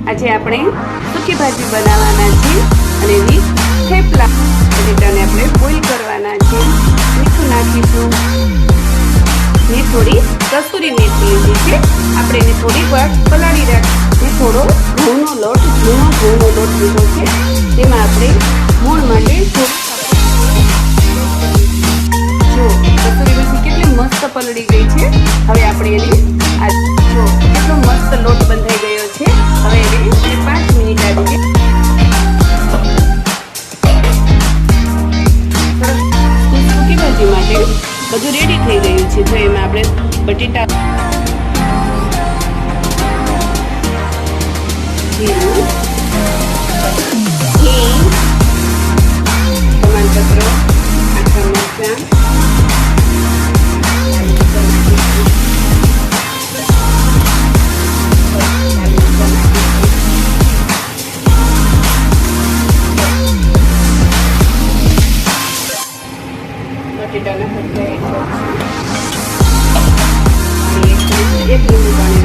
આજે આપણે સૂકી ભાજી બનાવવાના છે અને એની થેપલા બટેટાને આપણે બોઇલ કરવાના છે. મીઠું નાખીશું ને થોડી કસૂરી મેથી લીધી છે. આપણે એને થોડીક વાર પલાળી રાખીશું. થોડો ઘઉંનો લોટ લીધો છે. તેમાં આપણે મૂળ માટે જો કસૂરી મેથી કેટલી મસ્ત પલળી ગઈ છે. હવે આપણે એને જો કેટલો મસ્ત લોટ બંધાઈ ગયો છે. હવે એને 5 મિનિટ આવી સૂકી ભાજી માટે બધું રેડી થઈ ગયું છે. તો એમાં આપણે બટેટા જીરું હિંગ ટમાટર આખા મરચાં બટેટાના ભરતા એક લીંબુ પાણી